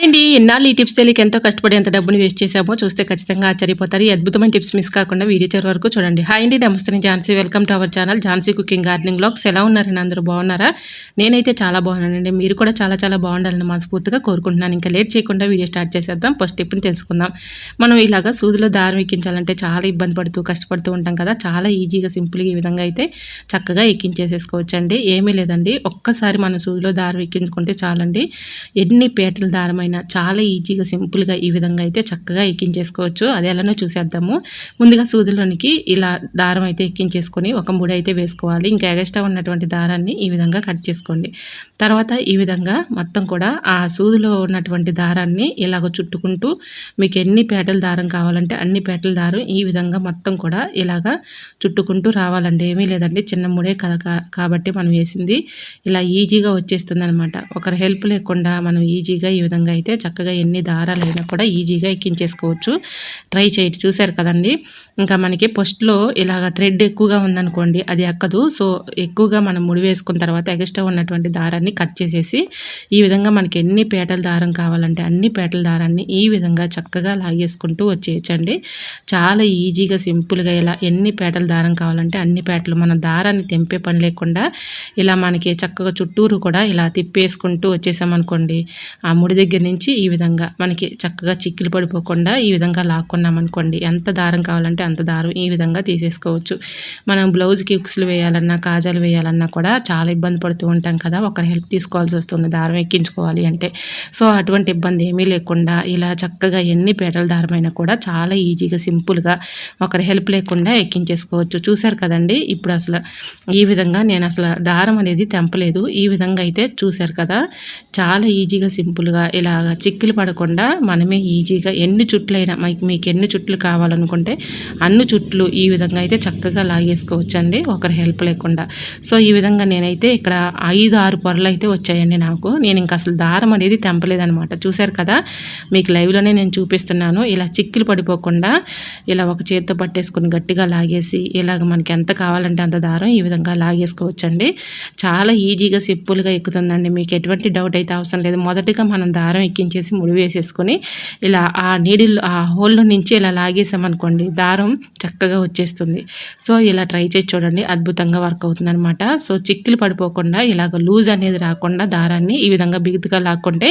అండి ఎన్నాళ్ళు ఈ టిప్స్ తెలియక ఎంతో కష్టపడి ఎంత డబ్బుని వేస్ట్ చేసామో చూస్తే ఖచ్చితంగా ఆశ్చర్యపోతారు. ఈ అద్భుతమైన టిప్స్ మిస్ కాకుండా వీడియో చివరి వరకు చూడండి. హాయ్ అండి, నమస్తే, నేను Jhansi. Welcome to our channel Jhansi cooking gardening vlogs. ఎలా ఉన్నారని అందరూ బాగున్నారా? నేనైతే చాలా బాగున్నానండి. మీరు కూడా చాలా చాలా బాగుండాలని మనస్ఫూర్తిగా కోరుకుంటున్నాను. ఇంకా లేట్ చేయకుండా వీడియో స్టార్ట్ చేసేద్దాం. ఫస్ట్ టిప్ని తెలుసుకుందాం. మనం ఇలాగా సూదిలో దారం ఎక్కించాలంటే చాలా ఇబ్బంది పడుతూ కష్టపడుతూ ఉంటాం కదా. చాలా ఈజీగా సింపుల్గా ఈ విధంగా అయితే చక్కగా ఎక్కించేసేసుకోవచ్చు అండి. ఏమీ లేదండి, ఒక్కసారి మన సూదిలో దారం ఎక్కించుకుంటే చాలండి. ఎన్ని పేటల దారమైనా చాలా ఈజీగా సింపుల్గా ఈ విధంగా అయితే చక్కగా ఎక్కించేసుకోవచ్చు. అది ఎలానో చూసేద్దాము. ముందుగా సూదిలోనికి ఇలా దారం అయితే ఎక్కించేసుకొని ఒక ముడి అయితే వేసుకోవాలి. ఇంకా ఎగస్ట్రా ఉన్నటువంటి దారాన్ని ఈ విధంగా కట్ చేసుకోండి. తర్వాత ఈ విధంగా మొత్తం కూడా ఆ సూదిలో ఉన్నటువంటి దారాన్ని ఇలాగ చుట్టుకుంటూ మీకు ఎన్ని పేటల దారం కావాలంటే అన్ని పేటల దారం ఈ విధంగా మొత్తం కూడా ఇలాగా చుట్టుకుంటూ రావాలండి. ఏమీ లేదండి, చిన్న ముడే కదా కాబట్టి మనం వేసింది ఇలా ఈజీగా వచ్చేస్తుంది అనమాట. ఒకరి హెల్ప్ లేకుండా మనం ఈజీగా ఈ విధంగా అయితే చక్కగా ఎన్ని దారాలైనా కూడా ఈజీగా ఎక్కించేసుకోవచ్చు. ట్రై చేయండి. చూశారు కదండి. ఇంకా మనకి ఫస్ట్లో ఇలాగ థ్రెడ్ ఎక్కువగా ఉందనుకోండి, అది ఎక్కదు. సో ఎక్కువగా మనం ముడి వేసుకున్న తర్వాత ఎక్స్ట్రా ఉన్నటువంటి దారాన్ని కట్ చేసేసి ఈ విధంగా మనకి ఎన్ని పేటల దారం కావాలంటే అన్ని పేటల దారాన్ని ఈ విధంగా చక్కగా లాగేసుకుంటూ వచ్చేయచ్చండి. చాలా ఈజీగా సింపుల్గా ఇలా ఎన్ని పేటల దారం కావాలంటే అన్ని పేటలు, మన దారాన్ని తెంపే పని లేకుండా ఇలా మనకి చక్కగా చుట్టూరు కూడా ఇలా తిప్పేసుకుంటూ వచ్చేసామనుకోండి, ఆ ముడి దగ్గర నుంచి ఈ విధంగా మనకి చక్కగా చిక్కులు పడిపోకుండా ఈ విధంగా లాక్కున్నాం అనుకోండి, ఎంత దారం కావాలంటే అంత దారం ఈ విధంగా తీసేసుకోవచ్చు. మనం బ్లౌజ్కి ఉక్సులు వేయాలన్నా కాజాలు వేయాలన్నా కూడా చాలా ఇబ్బంది పడుతూ ఉంటాం కదా, ఒకరి హెల్ప్ తీసుకోవాల్సి వస్తుంది దారం ఎక్కించుకోవాలి అంటే. సో అటువంటి ఇబ్బంది ఏమీ లేకుండా ఇలా చక్కగా ఎన్ని పేటల దారమైనా కూడా చాలా ఈజీగా సింపుల్గా ఒకరి హెల్ప్ లేకుండా ఎక్కించేసుకోవచ్చు. చూశారు కదండి. ఇప్పుడు అసలు ఈ విధంగా నేను అసలు దారం అనేది తెంపలేదు. ఈ విధంగా అయితే చూశారు కదా, చాలా ఈజీగా సింపుల్గా ఇలాగ చిక్కులు పడకుండా మనమే ఈజీగా ఎన్ని చుట్లైనా మీకు ఎన్ని చుట్లు కావాలనుకుంటే అన్ని చుట్లు ఈ విధంగా అయితే చక్కగా లాగేసుకోవచ్చండి ఒకరి హెల్ప్ లేకుండా. సో ఈ విధంగా నేనైతే ఇక్కడ 5-6 పొరలు అయితే వచ్చాయండి నాకు. నేను ఇంకా అసలు దారం అనేది తెంపలేదనమాట. చూశారు కదా, మీకు లైవ్లోనే నేను చూపిస్తున్నాను. ఇలా చిక్కులు పడిపోకుండా ఇలా ఒక చేతితో పట్టేసుకుని గట్టిగా లాగేసి ఇలాగ మనకి ఎంత కావాలంటే అంత దారం ఈ విధంగా లాగేసుకోవచ్చండి. చాలా ఈజీగా సింపుల్గా ఎక్కుతుందండి. మీకు ఎటువంటి డౌట్ అయితే అవసరం లేదు. మొదటిగా మనం దారం ఎక్కించేసి ముడి వేసేసుకొని ఇలా ఆ నీడిల్ ఆ హోల్లో నుంచి ఇలా లాగేసామనుకోండి, దారం చక్కగా వచ్చేస్తుంది. సో ఇలా ట్రై చేసి చూడండి, అద్భుతంగా వర్క్ అవుతుంది అనమాట. సో చిక్కులు పడిపోకుండా ఇలాగ లూజ్ అనేది రాకుండా దారాన్ని ఈ విధంగా బిగుతుగా లాక్కుంటే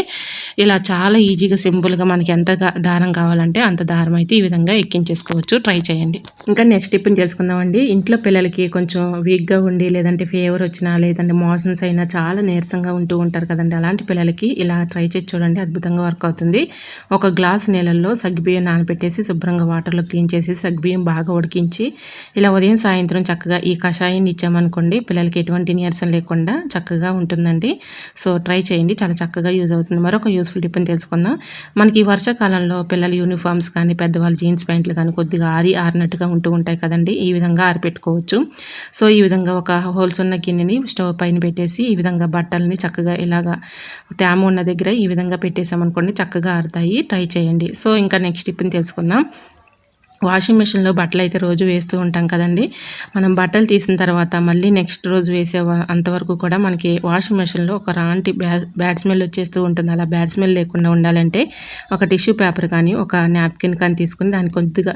ఇలా చాలా ఈజీగా సింపుల్గా మనకి ఎంత దారం కావాలంటే అంత దారం అయితే ఈ విధంగా ఎక్కించేసుకోవచ్చు. ట్రై చేయండి. ఇంకా నెక్స్ట్ టిప్ని తెలుసుకుందామండి. ఇంట్లో పిల్లలకి కొంచెం వీక్గా ఉండి లేదంటే ఫీవర్ వచ్చినా లేదంటే మోషన్స్ అయినా చాలా నీరసంగా ఉంటూ ఉంటారు కదండి, అలాంటి పిల్లలకి ఇలా ట్రై చేసి చూడండి, అద్భుతంగా వర్క్ అవుతుంది. ఒక గ్లాస్ నీళ్ళల్లో సగ్గుబియ్యం నానబెట్టేసి శుభ్రంగా వాటర్లో క్లీన్ చేసి సగ్గుబియ్యం బాగా ఉడికించి ఇలా ఉదయం సాయంత్రం చక్కగా ఈ కషాయాన్ని ఇచ్చామనుకోండి, పిల్లలకి ఎటువంటి నీరసం లేకుండా చక్కగా ఉంటుందండి. సో ట్రై చేయండి, చాలా చక్కగా యూజ్ అవుతుంది. మరొక యూస్ఫుల్ టిప్ అని తెలుసుకుందాం. మనకి ఈ వర్షాకాలంలో పిల్లల యూనిఫామ్స్ కానీ పెద్దవాళ్ళ జీన్స్ ప్యాంట్లు కానీ కొద్దిగా ఆరినట్టుగా ఉంటూ ఉంటాయి కదండి, ఈ విధంగా ఆరిపెట్టుకోవచ్చు. సో ఈ విధంగా ఒక హోల్స్ ఉన్న గిన్నెని స్టవ్ పైన పెట్టేసి ఈ విధంగా బట్టల్ని చక్కగా ఇలాగా తేమ ఉన్న దగ్గర ఈ విధంగా పెట్టేసామనుకోండి, చక్కగా ఆరుతాయి. ట్రై చేయండి. సో ఇంకా నెక్స్ట్ టిప్ని తెలుసుకుందాం. వాషింగ్ మిషన్లో బట్టలు అయితే రోజు వేస్తూ ఉంటాం కదండి. మనం బట్టలు తీసిన తర్వాత మళ్ళీ నెక్స్ట్ రోజు వేసే అంతవరకు కూడా మనకి వాషింగ్ మిషన్లో ఒక రాంటి బ్యాడ్ స్మెల్ వచ్చేస్తూ ఉంటుంది. అలా బ్యాడ్ స్మెల్ లేకుండా ఉండాలంటే ఒక టిష్యూ పేపర్ కానీ ఒక నాప్కిన్ కానీ తీసుకుని దాన్ని కొద్దిగా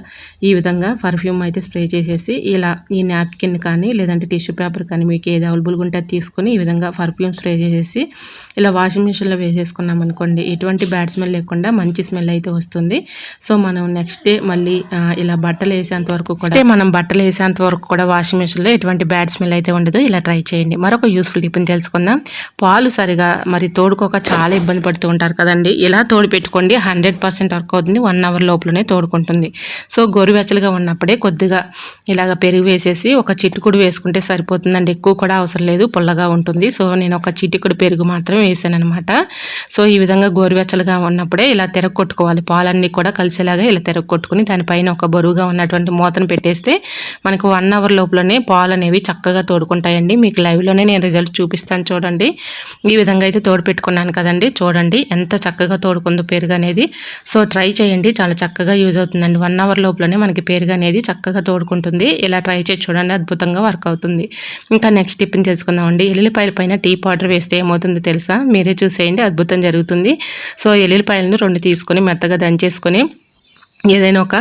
ఈ విధంగా పర్ఫ్యూమ్ అయితే స్ప్రే చేసేసి ఇలా ఈ నాప్కిన్ కానీ లేదంటే టిష్యూ పేపర్ కానీ మీకు ఏది అవైలబుల్గా ఉంటే అది తీసుకొని ఈ విధంగా పర్ఫ్యూమ్ స్ప్రే చేసేసి ఇలా వాషింగ్ మిషన్లో వేసేసుకున్నాం అనుకోండి, ఎటువంటి బ్యాడ్ స్మెల్ లేకుండా మంచి స్మెల్ అయితే వస్తుంది. సో మనం నెక్స్ట్ డే మళ్ళీ ఇలా బట్టలు వేసేంత వరకు కూడా వాషింగ్ మిషన్లో ఎటువంటి బ్యాడ్ స్మెల్ అయితే ఉండదు. ఇలా ట్రై చేయండి. మరొక యూస్ఫుల్ టిప్ని తెలుసుకుందాం. పాలు సరిగా మరి తోడుకోక చాలా ఇబ్బంది పడుతూ ఉంటారు కదండి, ఇలా తోడు పెట్టుకోండి, 100% వర్క్ అవుతుంది. 1 అవర్ లోపలనే తోడుకుంటుంది. సో గోరువెచ్చలుగా ఉన్నప్పుడే కొద్దిగా ఇలాగ పెరుగు వేసేసి ఒక చిటికుడు వేసుకుంటే సరిపోతుందండి. ఎక్కువ కూడా అవసరం లేదు, పుల్లగా ఉంటుంది. సో నేను ఒక చిటికుడు పెరుగు మాత్రం వేసాను అనమాట. సో ఈ విధంగా గోరువెచ్చలుగా ఉన్నప్పుడే ఇలా తిరగొట్టుకోవాలి. పాలన్నీ కూడా కలిసేలాగా ఇలా తిరగొట్టుకుని దానిపైన ఒక బరువుగా ఉన్నటువంటి మూతను పెట్టేస్తే మనకు 1 అవర్ లోపలనే పాలు అనేవి చక్కగా తోడుకుంటాయండి. మీకు లైవ్లోనే నేను రిజల్ట్ చూపిస్తాను చూడండి. ఈ విధంగా అయితే తోడు పెట్టుకున్నాను కదండి, చూడండి ఎంత చక్కగా తోడుకుందో పెరుగు అనేది. సో ట్రై చేయండి, చాలా చక్కగా యూజ్ అవుతుందండి. 1 అవర్ లోపలనే మనకి పెరుగు అనేది చక్కగా తోడుకుంటుంది. ఇలా ట్రై చేసి చూడండి, అద్భుతంగా వర్క్ అవుతుంది. ఇంకా నెక్స్ట్ టిప్ని తెలుసుకుందామండి. ఎల్లుల్లిపాయల పైన టీ పౌడర్ వేస్తే ఏమవుతుందో తెలుసా? మీరే చూసేయండి, అద్భుతం జరుగుతుంది. సో ఎల్లుల్లిపాయలను 2 తీసుకొని మెత్తగా దంచేసుకొని ఏదైనా ఒక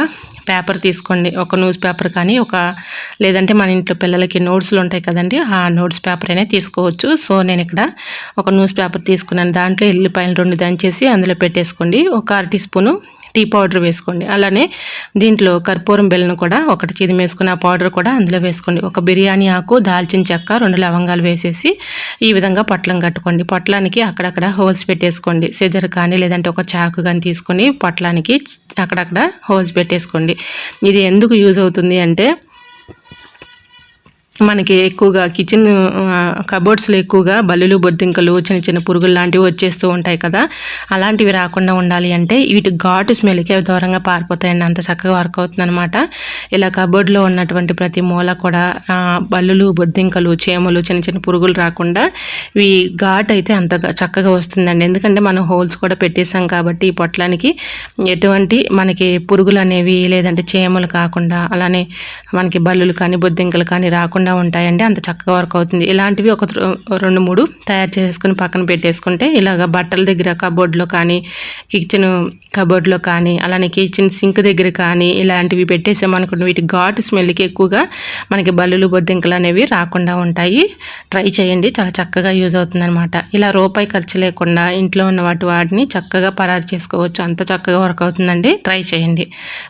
పేపర్ తీసుకోండి. ఒక న్యూస్ పేపర్ కానీ లేదంటే మన ఇంట్లో పిల్లలకి నోట్స్లు ఉంటాయి కదండి, ఆ నోట్స్ పేపర్ అయినా తీసుకోవచ్చు. సో నేను ఇక్కడ ఒక న్యూస్ పేపర్ తీసుకున్నాను. దాంట్లో ఎల్లుల్లిపాయలు 2 దంచేసి అందులో పెట్టేసుకోండి. ఒక 1 టీ స్పూను టీ పౌడర్ వేసుకోండి. అలానే దీంట్లో కర్పూరం బెల్లం కూడా 1 చిదిమేసుకుని ఆ పౌడర్ కూడా అందులో వేసుకోండి. ఒక బిర్యానీ ఆకు, దాల్చిన చెక్క, 2 లవంగాలు వేసేసి ఈ విధంగా పొట్లం కట్టుకోండి. పొట్లానికి అక్కడక్కడ హోల్స్ పెట్టేసుకోండి. సిజర్ కానీ లేదంటే ఒక చాకు కానీ తీసుకొని పొట్లానికి అక్కడక్కడ హోల్స్ పెట్టేసుకోండి. ఇది ఎందుకు యూజ్ అవుతుంది అంటే మనకి ఎక్కువగా కిచెన్ కబోర్డ్స్లో ఎక్కువగా బల్లులు, బొద్దింకలు, చిన్న చిన్న పురుగులు లాంటివి వచ్చేస్తూ ఉంటాయి కదా, అలాంటివి రాకుండా ఉండాలి అంటే వీటి ఘాటు స్మెల్కి అవి దూరంగా పారిపోతాయండి. అంత చక్కగా వర్క్ అవుతుందన్నమాట. ఇలా కబోర్డ్లో ఉన్నటువంటి ప్రతి మూల కూడా బల్లులు, బొద్దింకలు, చీమలు, చిన్న చిన్న పురుగులు రాకుండా ఈ ఘాట్ అయితే అంత చక్కగా వస్తుందండి. ఎందుకంటే మనం హోల్స్ కూడా పెట్టేసాం కాబట్టి ఈ పొట్లానికి ఎటువంటి మనకి పురుగులు అనేవి లేదంటే చీమలు కాకుండా, అలానే మనకి బల్లులు కానీ బొద్దింకలు కానీ రాకుండా ఉంటాయండి. అంత చక్కగా వర్క్ అవుతుంది. ఇలాంటివి ఒక 2-3 తయారు చేసుకుని పక్కన పెట్టేసుకుంటే ఇలాగ బట్టల దగ్గర కబోర్డ్లో కానీ, కిచెన్ కబోర్డ్లో కానీ, అలానే కిచెన్ సింక్ దగ్గర కానీ ఇలాంటివి పెట్టేసామనుకోండి, వీటి ఘాటు స్మెల్కి ఎక్కువగా మనకి బల్లులు, బొద్దింకలు అనేవి రాకుండా ఉంటాయి. ట్రై చేయండి, చాలా చక్కగా యూజ్ అవుతుందన్నమాట. ఇలా రూపాయి ఖర్చు లేకుండా ఇంట్లో ఉన్న వాటిని చక్కగా పరారు చేసుకోవచ్చు. అంత చక్కగా వర్క్ అవుతుందండి. ట్రై చేయండి.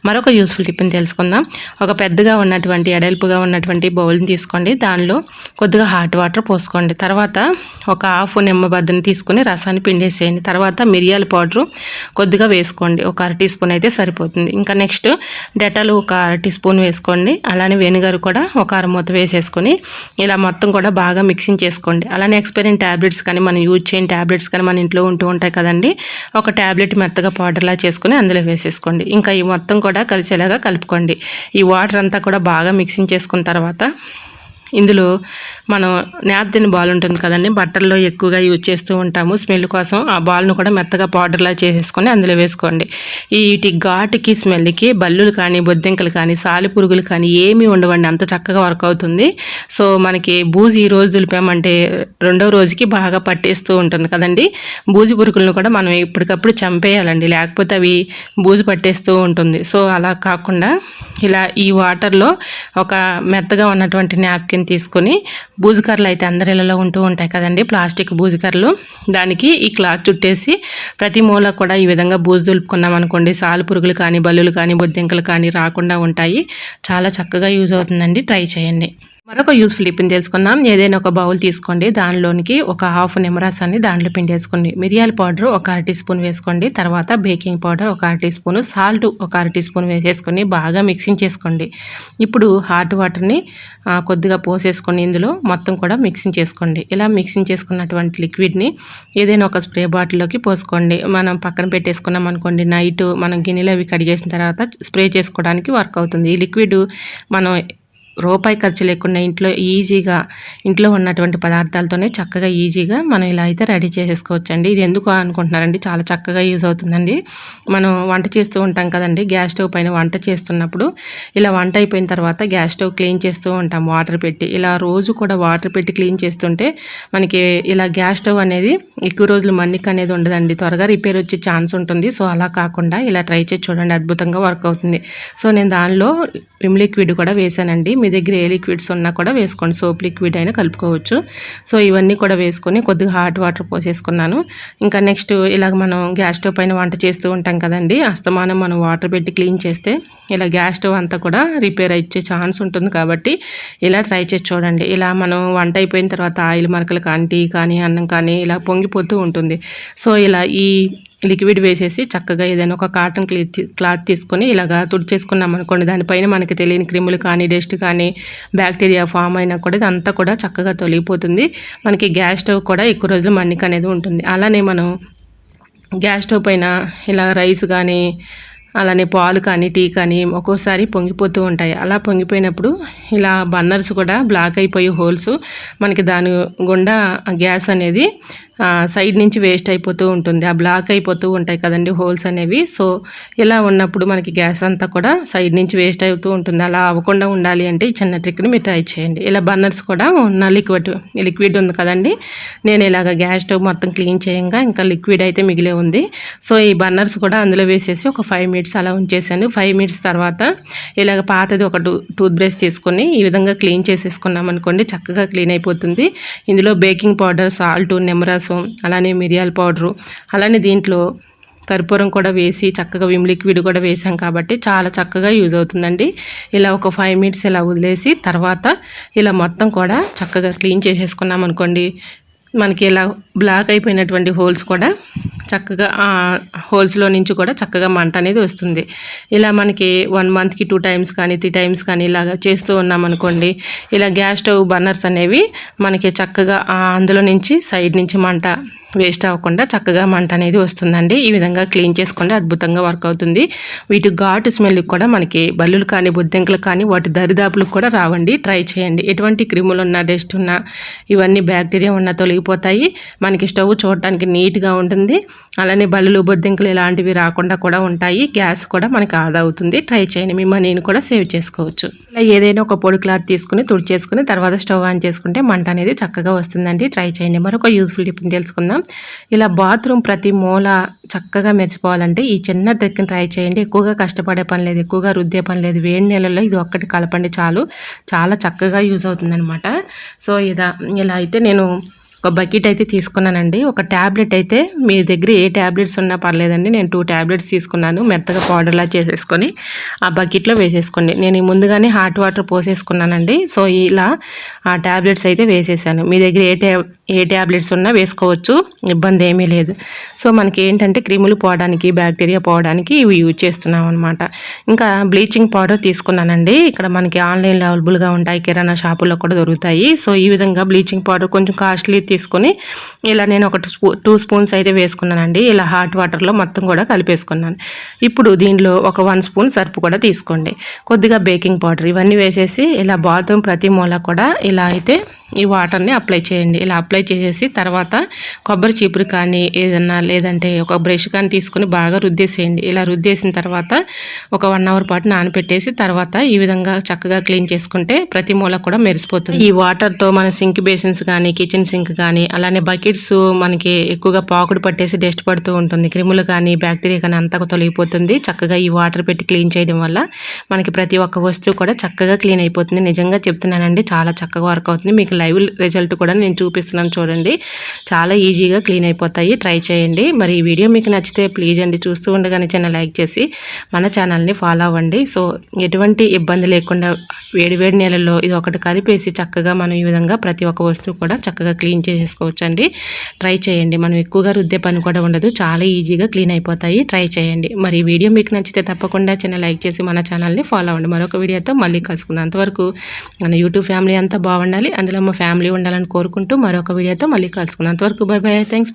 మరొక యూస్ఫుల్ టిప్ని తెలుసుకుందాం. ఒక పెద్దగా ఉన్నటువంటి ఎడల్పుగా ఉన్నటువంటి బౌల్ని తీసుకోండి. దానిలో కొద్దిగా హాట్ వాటర్ పోసుకోండి. తర్వాత ఒక హాఫ్ నిమ్మబద్దని తీసుకుని రసాన్ని పిండేసేయండి. తర్వాత మిరియాల పౌడరు కొద్దిగా వేసుకోండి. ఒక 1 టీ స్పూన్ అయితే సరిపోతుంది. ఇంకా నెక్స్ట్ డెటాల్ ఒక 1 టీ స్పూన్ వేసుకోండి. అలానే వెనిగర్ కూడా ఒక 1 మూత వేసేసుకొని ఇలా మొత్తం కూడా బాగా మిక్సింగ్ చేసుకోండి. అలానే ఎక్స్పైరిన్ ట్యాబ్లెట్స్ కానీ, మనం యూజ్ చేయని ట్యాబ్లెట్స్ కానీ మన ఇంట్లో ఉంటూ ఉంటాయి కదండి, ఒక ట్యాబ్లెట్ మెత్తగా పౌడర్లా చేసుకుని అందులో వేసేసుకోండి. ఇంకా ఈ మొత్తం కూడా కలిసేలాగా కలుపుకోండి. ఈ వాటర్ అంతా కూడా బాగా మిక్సింగ్ చేసుకున్న తర్వాత ఇందులో మనం నాప్కిన్ బాల్ ఉంటుంది కదండి, బట్టల్లో ఎక్కువగా యూజ్ చేస్తూ ఉంటాము స్మెల్ కోసం. ఆ బాల్ను కూడా మెత్తగా పౌడర్లా చేసేసుకొని అందులో వేసుకోండి. వీటి ఘాటుకి స్మెల్కి బల్లులు కానీ, బొద్దింకలు కానీ, సాలి పురుగులు కానీ ఏమీ ఉండవండి. అంత చక్కగా వర్క్ అవుతుంది. సో మనకి బూజు ఈ రోజు దులిపామంటే 2వ రోజుకి బాగా పట్టేస్తూ ఉంటుంది కదండి. బూజు పురుగులను కూడా మనం ఎప్పటికప్పుడు చంపేయాలండి, లేకపోతే అవి బూజు పట్టేస్తూ ఉంటుంది. సో అలా కాకుండా ఇలా ఈ వాటర్లో ఒక మెత్తగా ఉన్నటువంటి నాప్కిన్ తీసుకొని, బూజుకర్రలు అయితే అందరి ఇళ్ళలో ఉంటూ ఉంటాయి కదండి, ప్లాస్టిక్ బూజుకర్రలు, దానికి ఈ క్లాత్ చుట్టేసి ప్రతి మూల కూడా ఈ విధంగా బూజు దులుపుకున్నాం అనుకోండి, సాలు పురుగులు కానీ, బల్లులు కానీ, బొద్దింకలు కానీ రాకుండా ఉంటాయి. చాలా చక్కగా యూజ్ అవుతుందండి. ట్రై చేయండి. మరొక యూస్ఫుల్ టిప్ని తెలుసుకుందాం. ఏదైనా ఒక బౌల్ తీసుకోండి. దానిలోనికి ఒక హాఫ్ నిమ్మరసాన్ని దాంట్లో పిండేసుకోండి. మిరియాల పౌడర్ ఒక 1 టీ స్పూన్ వేసుకోండి. తర్వాత బేకింగ్ పౌడర్ ఒక 1 టీ స్పూన్, సాల్ట్ ఒక 1 టీ స్పూన్ వేసేసుకొని బాగా మిక్సింగ్ చేసుకోండి. ఇప్పుడు హాట్ వాటర్ని కొద్దిగా పోసేసుకొని ఇందులో మొత్తం కూడా మిక్సింగ్ చేసుకోండి. ఇలా మిక్సింగ్ చేసుకున్నటువంటి లిక్విడ్ని ఏదైనా ఒక స్ప్రే బాటిల్లోకి పోసుకోండి. మనం పక్కన పెట్టేసుకున్నాం అనుకోండి, నైట్ మనం గిన్నెలు అవి కడిగేసిన తర్వాత స్ప్రే చేసుకోవడానికి వర్క్ అవుతుంది. ఈ లిక్విడ్ మనం రూపాయి ఖర్చు లేకుండా ఇంట్లో ఉన్నటువంటి పదార్థాలతోనే చక్కగా ఈజీగా మనం ఇలా అయితే రెడీ చేసేసుకోవచ్చండి. ఇది ఎందుకు అనుకుంటున్నారండి, చాలా చక్కగా యూజ్ అవుతుందండి. మనం వంట చేస్తూ ఉంటాం కదండి, గ్యాస్ స్టవ్ పైన వంట చేస్తున్నప్పుడు ఇలా వంట అయిపోయిన తర్వాత గ్యాస్ స్టవ్ క్లీన్ చేస్తూ ఉంటాం వాటర్ పెట్టి. ఇలా రోజు కూడా వాటర్ పెట్టి క్లీన్ చేస్తుంటే మనకి ఇలా గ్యాస్ స్టవ్ అనేది ఎక్కువ రోజులు మన్నిక అనేది ఉండదండి, త్వరగా రిపేర్ వచ్చే ఛాన్స్ ఉంటుంది. సో అలా కాకుండా ఇలా ట్రై చేసి చూడండి, అద్భుతంగా వర్క్ అవుతుంది. సో నేను దానిలో విమ్ లిక్విడ్ కూడా వేసానండి. మీ దగ్గర ఏ లిక్విడ్స్ ఉన్నా కూడా వేసుకోండి, సోప్ లిక్విడ్ అయినా కలుపుకోవచ్చు. సో ఇవన్నీ కూడా వేసుకొని కొద్దిగా హాట్ వాటర్ పోసేసుకున్నాను. ఇంకా నెక్స్ట్ ఇలాగ మనం గ్యాస్ స్టవ్ పైన వంట చేస్తూ ఉంటాం కదండి, అస్తమానం మనం వాటర్ పెట్టి క్లీన్ చేస్తే ఇలా గ్యాస్ స్టవ్ అంతా కూడా రిపేర్ అయ్యే ఛాన్స్ ఉంటుంది. కాబట్టి ఇలా ట్రై చేసి చూడండి. ఇలా మనం వంట అయిపోయిన తర్వాత ఆయిల్ మరకలు కానీ, టీ కానీ, అన్నం కానీ ఇలా పొంగిపోతూ ఉంటుంది. సో ఇలా ఈ లిక్విడ్ వేసేసి చక్కగా ఏదైనా ఒక కాటన్ క్లాత్ తీసుకొని ఇలాగా తుడిచేసుకున్నాం అనుకోండి, దానిపైన మనకి తెలియని క్రిములు కానీ, డస్ట్ కానీ, బ్యాక్టీరియా ఫామ్ అయినా కూడా ఇదంతా కూడా చక్కగా తొలగిపోతుంది. మనకి గ్యాస్ స్టవ్ కూడా ఎక్కువ రోజులు మన్నిక అనేది ఉంటుంది. అలానే మనం గ్యాస్ స్టవ్ పైన ఇలా రైస్ కానీ అలానే పాలు కానీ టీ కానీ ఒక్కోసారి పొంగిపోతూ ఉంటాయి. అలా పొంగిపోయినప్పుడు ఇలా బర్నర్స్ కూడా బ్లాక్ అయిపోయి హోల్స్ మనకి దాని గుండా గ్యాస్ అనేది సైడ్ నుంచి వేస్ట్ అయిపోతూ ఉంటుంది. ఆ బ్లాక్ అయిపోతూ ఉంటాయి కదండి హోల్స్ అనేవి. సో ఇలా ఉన్నప్పుడు మనకి గ్యాస్ అంతా కూడా సైడ్ నుంచి వేస్ట్ అవుతూ ఉంటుంది. అలా అవ్వకుండా ఉండాలి అంటే ఈ చిన్న ట్రిక్ని మీరు ట్రై చేయండి. ఇలా బర్నర్స్ కూడా ఉన్న లిక్విడ్ ఉంది కదండి, నేను ఇలాగ గ్యాస్ స్టవ్ మొత్తం క్లీన్ చేయంగా ఇంకా లిక్విడ్ అయితే మిగిలే ఉంది. సో ఈ బర్నర్స్ కూడా అందులో వేసేసి ఒక 5 మినిట్స్ అలా ఉంచేసాను. 5 మినిట్స్ తర్వాత ఇలాగ పాతది ఒక టూత్ బ్రష్ తీసుకొని ఈ విధంగా క్లీన్ చేసేసుకున్నాం అనుకోండి, చక్కగా క్లీన్ అయిపోతుంది. ఇందులో బేకింగ్ పౌడర్, సాల్ట్, నిమ్మరసం, అలానే మిరియాల పౌడరు, అలానే దీంట్లో కర్పూరం కూడా వేసి చక్కగా విమ్ లిక్విడ్ కూడా వేసాం కాబట్టి చాలా చక్కగా యూజ్ అవుతుందండి. ఇలా ఒక 5 మినిట్స్ ఇలా వదిలేసి తర్వాత ఇలా మొత్తం కూడా చక్కగా క్లీన్ చేసేసుకున్నాం అనుకోండి, మనకి ఇలా బ్లాక్ అయిపోయినటువంటి హోల్స్ కూడా చక్కగా హోల్స్లో నుంచి కూడా చక్కగా మంట అనేది వస్తుంది. ఇలా మనకి 1 మంత్కి 2 టైమ్స్ కానీ 3 టైమ్స్ కానీ ఇలాగ చేస్తూ ఉన్నామనుకోండి, ఇలా గ్యాస్ స్టవ్ బర్నర్స్ అనేవి మనకి చక్కగా అందులో నుంచి సైడ్ నుంచి మంట వేస్ట్ అవ్వకుండా చక్కగా మంట అనేది వస్తుందండి. ఈ విధంగా క్లీన్ చేసుకోండి, అద్భుతంగా వర్క్ అవుతుంది. వీటి ఘాటు స్మెల్కి కూడా మనకి బల్లులు కానీ బొద్దింకలు కానీ వాటి దరిదాపులకు కూడా రావండి. ట్రై చేయండి. ఎటువంటి క్రిములు ఉన్నా, డస్ట్ ఉన్నా, ఇవన్నీ బ్యాక్టీరియా ఉన్నా తొలగిపోతాయి. మనకి స్టవ్ చూడటానికి నీట్గా ఉంటుంది. అలానే బల్లులు బొద్దింకలు ఇలాంటివి రాకుండా కూడా ఉంటాయి. గ్యాస్ కూడా మనకి ఆదా అవుతుంది. ట్రై చేయండి, మీ మనీని కూడా సేవ్ చేసుకోవచ్చు. ఇలా ఏదైనా ఒక పొడి క్లాత్ తీసుకుని తుడిచేసుకుని తర్వాత స్టవ్ ఆన్ చేసుకుంటే మంట అనేది చక్కగా వస్తుందండి. ట్రై చేయండి. మరొక యూస్ఫుల్ టిప్ని తెలుసుకుందాం. ఇలా బాత్రూమ్ ప్రతి మూల చక్కగా మెరిచిపోవాలంటే ఈ చిన్న ట్రిక్ని ట్రై చేయండి. ఎక్కువగా కష్టపడే పని లేదు, ఎక్కువగా రుద్దే పని లేదు. వేడి నీళ్ళల్లో ఇది ఒక్కటి కలపండి చాలు, చాలా చక్కగా యూజ్ అవుతుందన్నమాట. సో ఇలా అయితే నేను ఒక బకెట్ అయితే తీసుకున్నానండి. ఒక ట్యాబ్లెట్ అయితే మీ దగ్గర ఏ ట్యాబ్లెట్స్ ఉన్నా పర్లేదండి. నేను 2 ట్యాబ్లెట్స్ తీసుకున్నాను. మెత్తగా పౌడర్లా చేసేసుకొని ఆ బకెట్లో వేసేసుకోండి. నేను ముందుగానే హాట్ వాటర్ పోసేసుకున్నానండి. సో ఇలా ఆ ట్యాబ్లెట్స్ అయితే వేసేసాను. మీ దగ్గర ఏ ట్యాబ్లెట్స్ ఉన్నా వేసుకోవచ్చు, ఇబ్బంది ఏమీ లేదు. సో మనకి ఏంటంటే క్రిములు పోవడానికి, బ్యాక్టీరియా పోవడానికి ఇవి యూజ్ చేస్తున్నాం అనమాట. ఇంకా బ్లీచింగ్ పౌడర్ తీసుకున్నానండి. ఇక్కడ మనకి ఆన్లైన్లో అవైలబుల్గా ఉంటాయి, కిరాణా షాపుల్లో కూడా దొరుకుతాయి. సో ఈ విధంగా బ్లీచింగ్ పౌడర్ కొంచెం కాస్ట్లీ తీసుకొని ఇలా నేను ఒక 2 స్పూన్స్ అయితే వేసుకున్నానండి. ఇలా హాట్ వాటర్లో మొత్తం కూడా కలిపేసుకున్నాను. ఇప్పుడు దీనిలో ఒక 1 స్పూన్ సర్పు కూడా తీసుకోండి, కొద్దిగా బేకింగ్ పౌడర్, ఇవన్నీ వేసేసి ఇలా బాత్రూమ్ ప్రతి మూల కూడా ఇలా అయితే ఈ వాటర్ని అప్లై చేయండి. ఇలా అప్లై చేసేసి తర్వాత కొబ్బరి చీపురు కానీ ఏదన్నా లేదంటే ఒక బ్రష్ కానీ తీసుకొని బాగా రుద్దేసేయండి. ఇలా రుద్దేసిన తర్వాత ఒక 1 అవర్ పాటు నానపెట్టేసి తర్వాత ఈ విధంగా చక్కగా క్లీన్ చేసుకుంటే ప్రతి మూల కూడా మెరిసిపోతుంది. ఈ వాటర్తో మన సింక్ బేసిన్స్ కానీ, కిచెన్ సింక్ కానీ, అలానే బకెట్స్ మనకి ఎక్కువగా పాకుడు పట్టేసి డస్ట్ పడుతూ ఉంటుంది. క్రిములు కానీ బ్యాక్టీరియా కానీ అంతా తొలగిపోతుంది. చక్కగా ఈ వాటర్ పెట్టి క్లీన్ చేయడం వల్ల మనకి ప్రతి ఒక్క వస్తువు కూడా చక్కగా క్లీన్ అయిపోతుంది. నిజంగా చెప్తున్నానండి, చాలా చక్కగా వర్క్ అవుతుంది. మీకు లైవ్ రిజల్ట్ కూడా నేను చూపిస్తున్నాను చూడండి, చాలా ఈజీగా క్లీన్ అయిపోతాయి. ట్రై చేయండి. మరి ఈ వీడియో మీకు నచ్చితే ప్లీజ్ అండి చూస్తూ ఉండగానే చిన్న లైక్ చేసి మన ఛానల్ని ఫాలో అవ్వండి. సో ఎటువంటి ఇబ్బంది లేకుండా వేడి నీళ్ళల్లో ఇది ఒకటి కలిపేసి చక్కగా మనం ఈ విధంగా ప్రతి ఒక్క వస్తువు కూడా చక్కగా క్లీన్ చేసేసుకోవచ్చు అండి. ట్రై చేయండి. మనం ఎక్కువగా రుద్దే పని కూడా ఉండదు, చాలా ఈజీగా క్లీన్ అయిపోతాయి. ట్రై చేయండి. మరి ఈ వీడియో మీకు నచ్చితే తప్పకుండా చిన్న లైక్ చేసి మన ఛానల్ని ఫాలో అవ్వండి. మరొక వీడియోతో మళ్ళీ కలుసుకుందాం. అంతవరకు మన యూట్యూబ్ ఫ్యామిలీ అంతా బాగుండాలి, అందులో మా ఫ్యామిలీ ఉండాలని కోరుకుంటూ మరొక వీడియోతో మళ్ళీ కలుసుకుందాం. అంతవరకు by by. Thanks for watching.